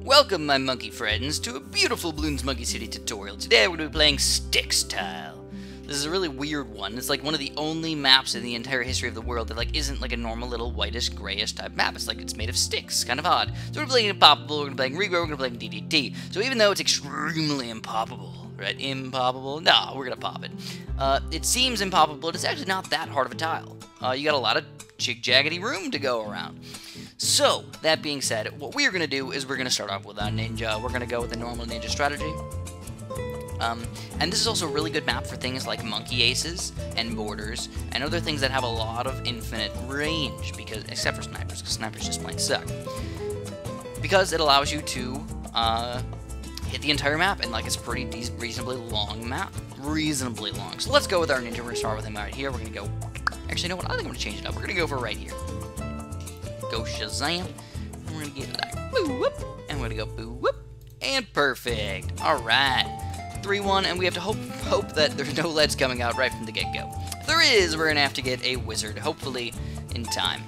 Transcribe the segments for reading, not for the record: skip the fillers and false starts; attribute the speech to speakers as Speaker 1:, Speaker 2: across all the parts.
Speaker 1: Welcome, my monkey friends, to a beautiful Bloons Monkey City tutorial. Today we're going to be playing Stickstyle. This is a really weird one. It's like one of the only maps in the entire history of the world that isn't like a normal little whitish, grayish type map. It's like it's made of sticks. Kind of odd. So we're playing Impoppable, we're going to be playing Regrow, we're going to be playing DDT. So even though it's extremely impoppable, right? Impoppable? No, we're going to pop it. It seems impoppable, but it's actually not that hard of a tile. You got a lot of jig-jaggedy room to go around. So, that being said, what we're going to do is we're going to start off with our ninja. We're going to go with the normal ninja strategy. And this is also a really good map for things like monkey aces and mortars and other things that have a lot of infinite range, because except for snipers, because snipers just plain suck. Because it allows you to hit the entire map, and it's a pretty reasonably long map. Reasonably long. So let's go with our ninja. We're going to start with him right here. We're going to go... Actually, you know what? I think I'm going to change it up. We're going to go for right here. Go Shazam, and we're gonna get like boo whoop, and we're gonna go boo whoop, and perfect. Alright, 3-1, and we have to hope that there's no leads coming out right from the get-go. If there is, we're gonna have to get a wizard, hopefully in time.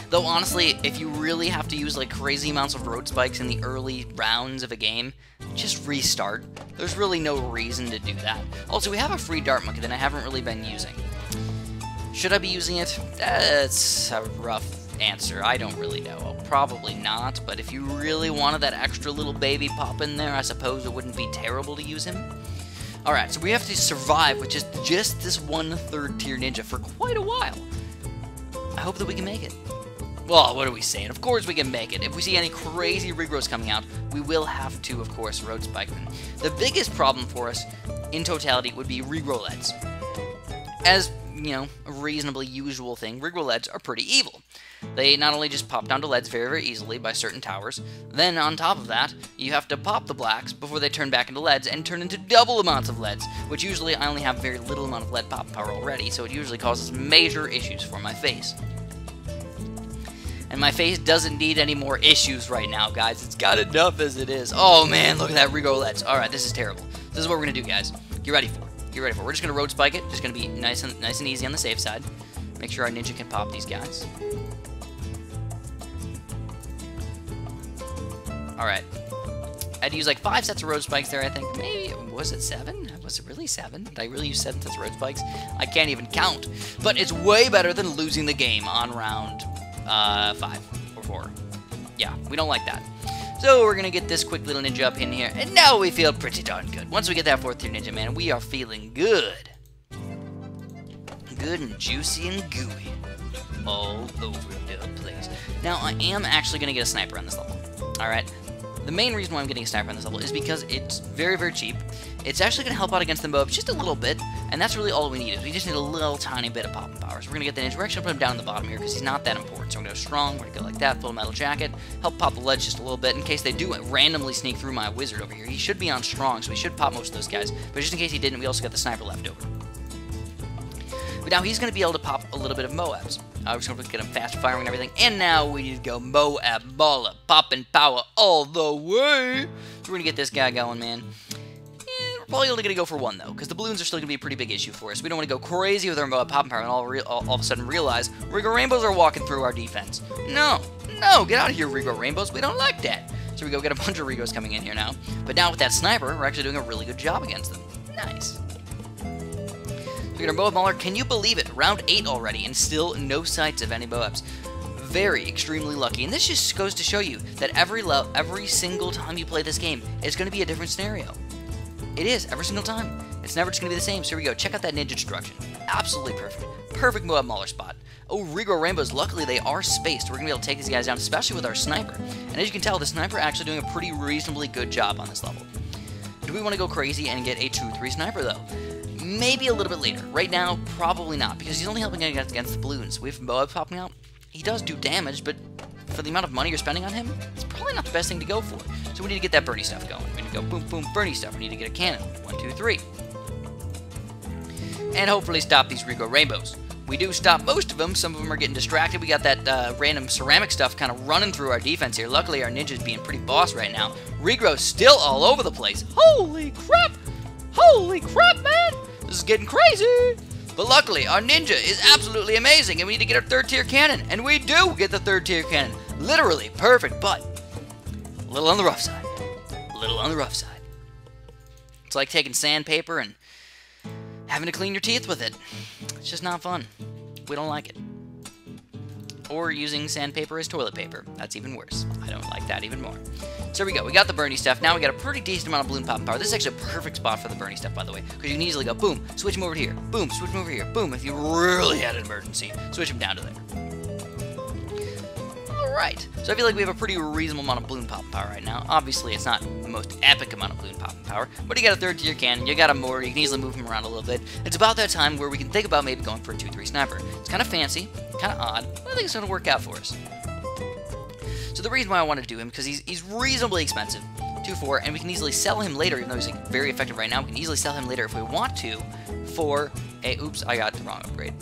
Speaker 1: Though honestly, if you really have to use crazy amounts of road spikes in the early rounds of a game, just restart. There's really no reason to do that. Also, we have a free dart monkey that I haven't really been using. Should I be using it? That's a rough answer. I don't really know. Well, probably not, but if you really wanted that extra little baby pop in there, I suppose it wouldn't be terrible to use him. Alright, so we have to survive with just this one third-tier ninja for quite a while. I hope that we can make it. Well, what are we saying? Of course we can make it. If we see any crazy regrows coming out, we will have to, of course, road spike them. The biggest problem for us, in totality, would be regrow leads. As a reasonably usual thing, regrow leads are pretty evil. They not only just pop down to leads very, very easily by certain towers, then on top of that, you have to pop the blacks before they turn back into leads and turn into double amounts of leads, which usually I only have very little amount of lead pop power already, so it usually causes major issues for my face. And my face doesn't need any more issues right now, guys. It's got enough as it is. Oh man, look at that regrow leads. Alright, this is terrible. This is what we're gonna do, guys. Get ready for it. We're just going to road spike it. Just going to be nice and easy on the safe side. Make sure our ninja can pop these guys. Alright. I had to use 5 sets of road spikes there, I think. Maybe, was it 7? Was it really 7? Did I really use 7 sets of road spikes? I can't even count. But it's way better than losing the game on round 5 or 4. Yeah, we don't like that. So we're going to get this quick little ninja up in here, and now we feel pretty darn good. Once we get that 4th tier ninja, man, we are feeling good. Good and juicy and gooey. All over the place. Now, I am actually going to get a sniper on this level. Alright? The main reason why I'm getting a sniper on this level is because it's very, very cheap. It's actually going to help out against the Moab just a little bit, and that's really all we need. We just need a little tiny bit of popping power. So we're going to get the ninja. We're actually going to put him down in the bottom here because he's not that important. So we're going to go strong. We're going to go like that, full metal jacket, help pop the ledge just a little bit in case they do randomly sneak through my wizard over here. He should be on strong, so we should pop most of those guys. But just in case he didn't, we also got the sniper left over. But now he's going to be able to pop a little bit of Moabs. We're just going to get him fast firing and everything. And now we need to go Moab baller, popping power all the way. So we're going to get this guy going, man. And we're probably only going to go for 1, though, because the balloons are still going to be a pretty big issue for us. We don't want to go crazy with our Moab popping power and all of a sudden realize Regrow Rainbows are walking through our defense. No, get out of here, Regrow Rainbows. We don't like that. So we go get a bunch of Regrows coming in here now. But now with that sniper, we're actually doing a really good job against them. Nice. We got our Moab Mauler. Can you believe it? Round 8 already, and still no sights of any Moabs. Very, extremely lucky. And this just goes to show you that every single time you play this game, it's going to be a different scenario. It is, every single time. It's never just going to be the same. So here we go. Check out that ninja destruction. Absolutely perfect. Perfect Moab Mauler spot. Oh, Regrow Rainbows, luckily they are spaced. We're going to be able to take these guys down, especially with our sniper. And as you can tell, the sniper actually doing a pretty reasonably good job on this level. Do we want to go crazy and get a 2-3 sniper, though? Maybe a little bit later. Right now, probably not, because he's only helping against the balloons. We have Moab popping out. He does do damage, but for the amount of money you're spending on him, it's probably not the best thing to go for. So we need to get that Bernie stuff going. We need to go boom, boom, Bernie stuff. We need to get a cannon. 1, 2, 3. And hopefully stop these Regrow Rainbows. We do stop most of them. Some of them are getting distracted. We got that random ceramic stuff kind of running through our defense here. Luckily, our ninja's being pretty boss right now. Regrow's still all over the place. Holy crap! Holy crap, man! This is getting crazy! But luckily, our ninja is absolutely amazing, and we need to get our 3rd tier cannon. And we do get the 3rd tier cannon. Literally perfect, but little on the rough side. A little on the rough side. It's like taking sandpaper and having to clean your teeth with it. It's just not fun. We don't like it. Or using sandpaper as toilet paper. That's even worse. I don't like that even more. So here we go. We got the Bernie stuff. Now we got a pretty decent amount of balloon popping power. This is actually a perfect spot for the Bernie stuff, by the way, because you can easily go, boom, switch him over to here. Boom, switch him over here. Boom, if you really had an emergency, switch him down to there. Alright, so I feel like we have a pretty reasonable amount of balloon popping power right now. Obviously, it's not the most epic amount of balloon popping power, but you got a third tier cannon, you got a mortar, you can easily move him around a little bit. It's about that time where we can think about maybe going for a 2-3 sniper. It's kind of fancy, kind of odd, but I think it's going to work out for us. So the reason why I want to do him, because he's reasonably expensive, 2-4, and we can easily sell him later, even though he's like, very effective right now. We can easily sell him later if we want to for a... Oops, I got the wrong upgrade.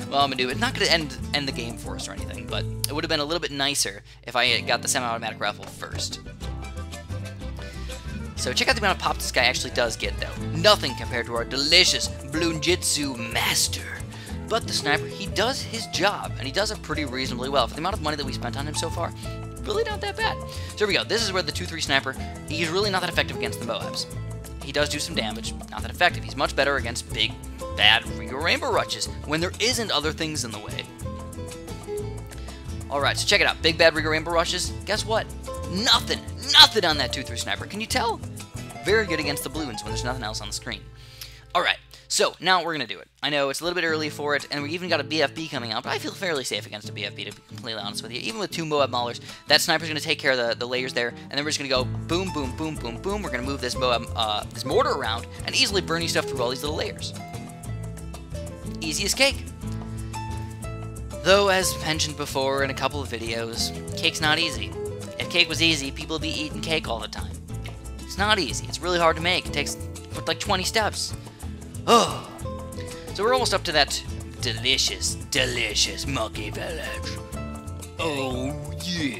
Speaker 1: Well, I'm going to do it. It's not going to end the game for us or anything, but it would have been a little bit nicer if I got the semi-automatic rifle first. So check out the amount of pop this guy actually does get, though. Nothing compared to our delicious Bloonjitsu master. But the sniper, he does his job, and he does it pretty reasonably well. For the amount of money that we spent on him so far, really not that bad. So here we go. This is where the 2-3 sniper, he's really not that effective against the Moabs. He does do some damage, not that effective. He's much better against big, bad Regrow Rainbow Rushes when there isn't other things in the way. Alright, so check it out. Big, bad Regrow Rainbow Rushes. Guess what? Nothing. Nothing on that 2-3 sniper. Can you tell? Very good against the Bloons when there's nothing else on the screen. Alright, so now we're going to do it. I know it's a little bit early for it, and we even got a BFB coming out, but I feel fairly safe against a BFB, to be completely honest with you. Even with 2 Moab Maulers, that sniper's going to take care of the layers there, and then we're just going to go boom, boom, boom, boom, boom. We're going to move this Moab, this mortar around, and easily burning stuff through all these little layers. Easy as cake. Though, as mentioned before in a couple of videos, cake's not easy. If cake was easy, people would be eating cake all the time. It's not easy. It's really hard to make. It takes like 20 steps. Oh. So we're almost up to that delicious, delicious Monkey Village. Oh, yeah.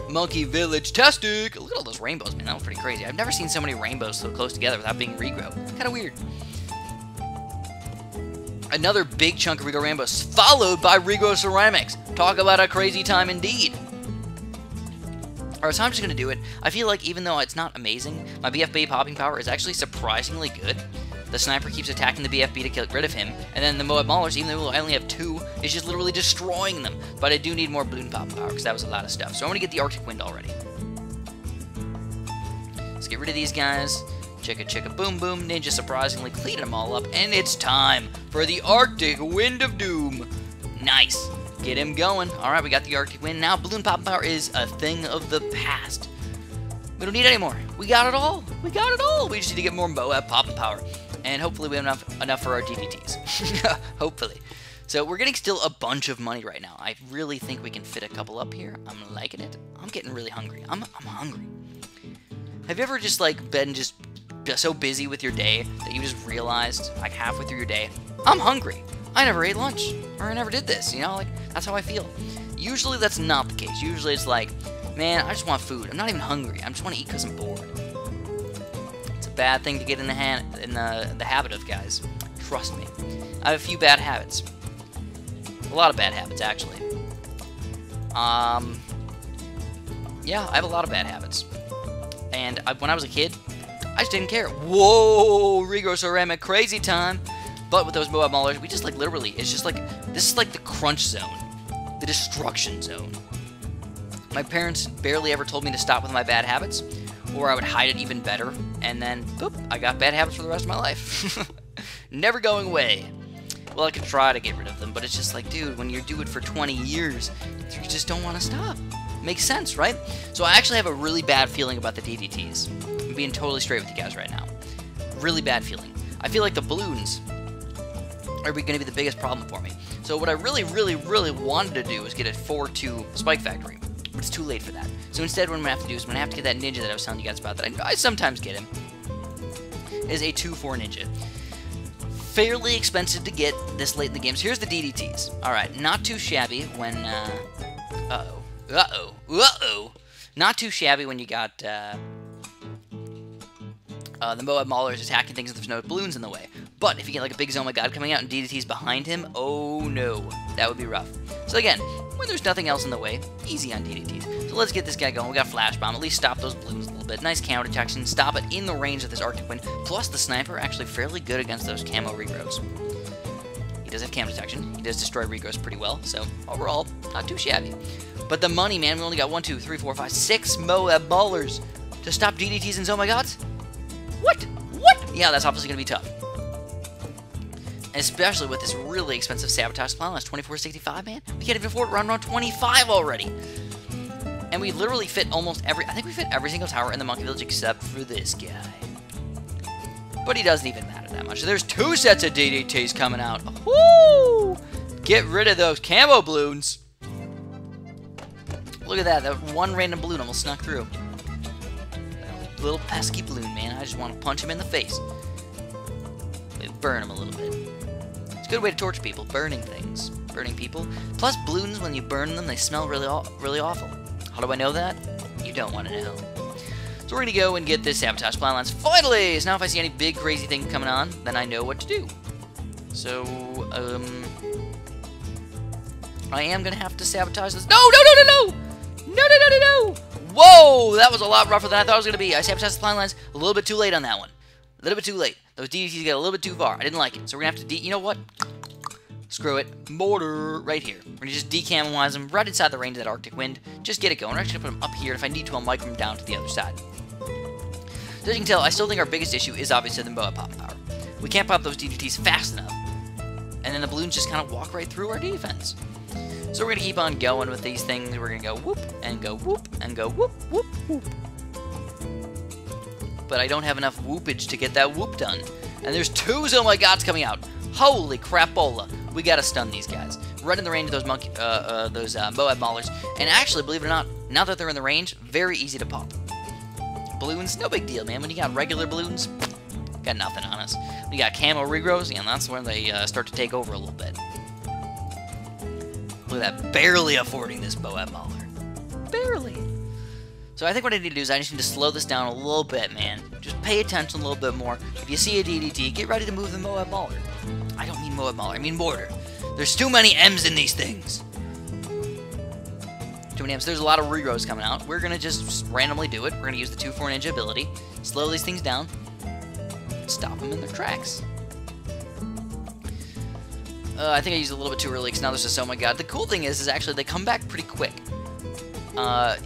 Speaker 1: Monkey Village Tastic. Look at all those rainbows, man. That was pretty crazy. I've never seen so many rainbows so close together without being Regrow. Kind of weird. Another big chunk of Regrow Rainbows, followed by Regrow Ceramics. Talk about a crazy time indeed. Alright, so I'm just going to do it. I feel like even though it's not amazing, my BFB popping power is actually surprisingly good. The sniper keeps attacking the BFB to get rid of him, and then the Moab Maulers, even though I only have 2, is just literally destroying them. But I do need more balloon popping power, because that was a lot of stuff. So I'm going to get the Arctic Wind already. Let's get rid of these guys. Chicka chicka boom boom, ninja surprisingly cleaning them all up, and it's time for the Arctic Wind of Doom. Nice. Get him going. Alright, we got the Arctic Wind. Now balloon popping power is a thing of the past. We don't need it anymore. We got it all. We got it all. We just need to get more Moab popping power. And hopefully we have enough for our DDTs. Hopefully. So we're getting still a bunch of money right now. I really think we can fit a couple up here. I'm liking it. I'm getting really hungry. I'm hungry. Have you ever just like been just so busy with your day that you just realized like halfway through your day, I'm hungry. I never ate lunch, or I never did this, you know, like, that's how I feel. Usually that's not the case. Usually it's like, man, I just want food. I'm not even hungry. I just want to eat because I'm bored. It's a bad thing to get in the habit of, guys. Trust me. I have a few bad habits. A lot of bad habits, actually. Yeah, I have a lot of bad habits. And when I was a kid, I just didn't care. Whoa, Regrow Ceramic, crazy time. But with those Moab Maulers, we just like literally, it's just like, this is like the crunch zone. The destruction zone. My parents barely ever told me to stop with my bad habits, or I would hide it even better, and then, boop, I got bad habits for the rest of my life. Never going away. Well, I could try to get rid of them, but it's just like, dude, when you do it for 20 years, you just don't want to stop. Makes sense, right? So I actually have a really bad feeling about the DDTs. I'm being totally straight with you guys right now. Really bad feeling. I feel like the balloons are going to be the biggest problem for me. So what I really, really, really wanted to do was get a 4-2 Spike Factory, but it's too late for that. So instead what I'm going to have to do is I'm going to have to get that ninja that I was telling you guys about, that I sometimes get him, is a 2-4 ninja. Fairly expensive to get this late in the game. So here's the DDTs. Alright, not too shabby when, not too shabby when you got, the Moab Maulers attacking things if there's no balloons in the way. But if you get like a big Zoma God coming out and DDT's behind him, oh no. that would be rough. So again, when there's nothing else in the way, easy on DDTs. So let's get this guy going. We got Flash Bomb, at least stop those balloons a little bit. Nice counter detection, stop it in the range of this Arctic Wind. Plus the sniper actually fairly good against those camo Regrows. He does have cam detection. He does destroy Regrows pretty well, so overall, not too shabby. But the money, man, we only got 1, 2, 3, 4, 5, 6 Moab Ballers to stop DDTs and Oh My Gods? What? What? Yeah, that's obviously going to be tough. Especially with this really expensive Sabotage Supply Line. That's 2465, man. We can't even afford round 25 already. And we literally fit almost every... I think we fit every single tower in the Monkey Village except for this guy. But he doesn't even matter that much. There's 2 sets of DDTs coming out. Woo! Get rid of those camo balloons. Look at that. That one random balloon almost snuck through. Little pesky balloon, man. I just want to punch him in the face. Maybe burn him a little bit. It's a good way to torture people. Burning things. Burning people. Plus, balloons, when you burn them, they smell really awful. How do I know that? You don't want to know. So we're going to go and get this Sabotage Supply Lines. Finally! So now if I see any big crazy thing coming on, then I know what to do. So, I am going to have to sabotage this. No, no, no, no, no! No, no, no, no, no! Whoa! That was a lot rougher than I thought it was going to be. I sabotaged the supply lines a little bit too late on that one. A little bit too late. Those DDTs got a little bit too far. I didn't like it. So we're going to have to you know what? Screw it. Mortar right here. We're going to just decamelize them right inside the range of that Arctic Wind. Just get it going. We're actually going to put them up here. If I need to, I'll mic them down to the other side. So as you can tell, I still think our biggest issue is obviously the Moab popping power. We can't pop those DDTs fast enough. And then the balloons just kind of walk right through our defense. So we're going to keep on going with these things. We're going to go whoop, and go whoop, and go whoop, whoop, whoop. But I don't have enough whoopage to get that whoop done. And there's 2 Oh My Gods coming out. Holy crapola. We got to stun these guys. Right in the range of those Moab Maulers. And actually, believe it or not, now that they're in the range, very easy to pop. Balloons, no big deal, man. When you got regular balloons, got nothing on us. When you got camo Regrows, and that's when they start to take over a little bit. Look at that, barely affording this Moab Mauler. Barely. So I think what I need to do is I just need to slow this down a little bit, man. Just pay attention a little bit more. If you see a DDT, get ready to move the Moab Mauler. I don't mean Moab Mauler, I mean Mortar. There's too many M's in these things. Too many M's. There's a lot of Regrows coming out. We're going to just randomly do it. We're going to use the 2-4 Ninja ability. Slow these things down. Stop them in their tracks. I think I used it a little bit too early because now there's just, oh my god. The cool thing is actually they come back pretty quick.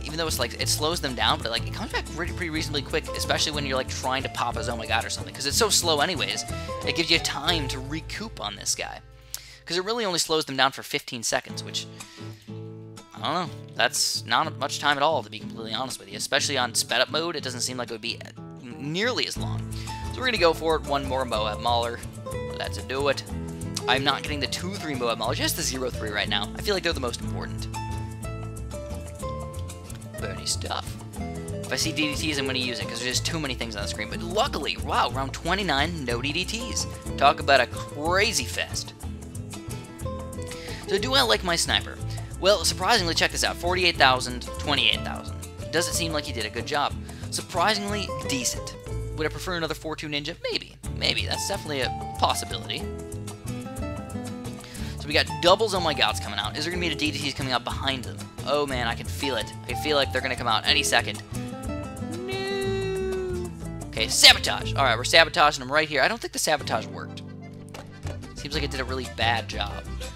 Speaker 1: Even though it's like, it slows them down, but like it comes back pretty reasonably quick, especially when you're like trying to pop a oh my god or something, because it's so slow anyways. It gives you time to recoup on this guy. Because it really only slows them down for 15 seconds, which, I don't know, that's not much time at all, to be completely honest with you. Especially on sped up mode, it doesn't seem like it would be nearly as long. So we're going to go for it. One more Moab Mauler. Let's do it. I'm not getting the 2-3 Moab Mauler, just the 0-3 right now. I feel like they're the most important. Burny stuff. If I see DDTs, I'm going to use it, because there's just too many things on the screen. But luckily, wow, round 29, no DDTs. Talk about a crazy fest. So do I like my sniper? Well, surprisingly, check this out. 48,000, 28,000. Does it seem like he did a good job? Surprisingly decent. Would I prefer another 4-2 Ninja? Maybe. Maybe. That's definitely a possibility. So we got doubles Oh My Gods coming out. Is there going to be the DDTs coming out behind them? Oh man, I can feel it. I feel like they're going to come out any second. No. Okay, sabotage. Alright, we're sabotaging them right here. I don't think the sabotage worked. Seems like it did a really bad job.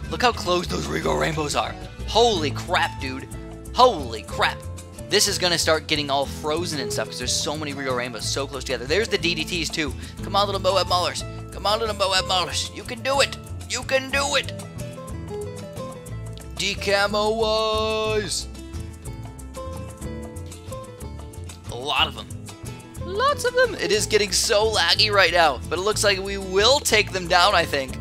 Speaker 1: Look how close those Regrow rainbows are. Holy crap, dude. Holy crap. This is going to start getting all frozen and stuff because there's so many Regrow rainbows so close together. There's the DDTs too. Come on, little Moab Maulers. Come on, little Moab Maulers. You can do it. You can do it. Decamo-wise. A lot of them. Lots of them. It is getting so laggy right now, but it looks like we will take them down, I think.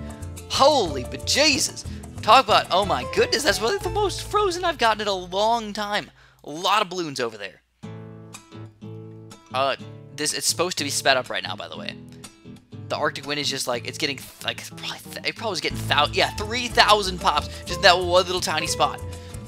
Speaker 1: Holy bejesus. Talk about, oh my goodness, that's really the most frozen I've gotten in a long time. A lot of balloons over there. It's supposed to be sped up right now, by the way. The Arctic Wind is just like, it's getting, like, it probably was getting, 3,000 pops just in that one little tiny spot.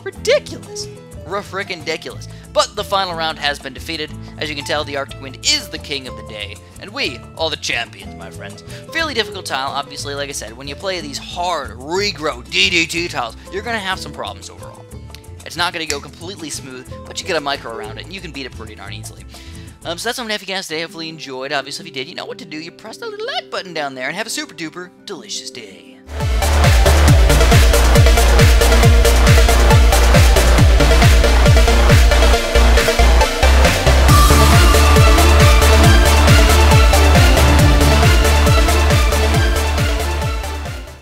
Speaker 1: Ridiculous. Frickin' ridiculous. But but the final round has been defeated. As you can tell, the Arctic Wind is the king of the day, and we are the champions, my friends. Fairly difficult tile, obviously. Like I said, when you play these hard Regrow DDT tiles, you're going to have some problems overall. It's not going to go completely smooth, but you get a micro around it, and you can beat it pretty darn easily. So that's what I'm going to have for you guys today. Hopefully you enjoyed. Obviously, if you did, you know what to do. You press the little like button down there, and have a super duper delicious day.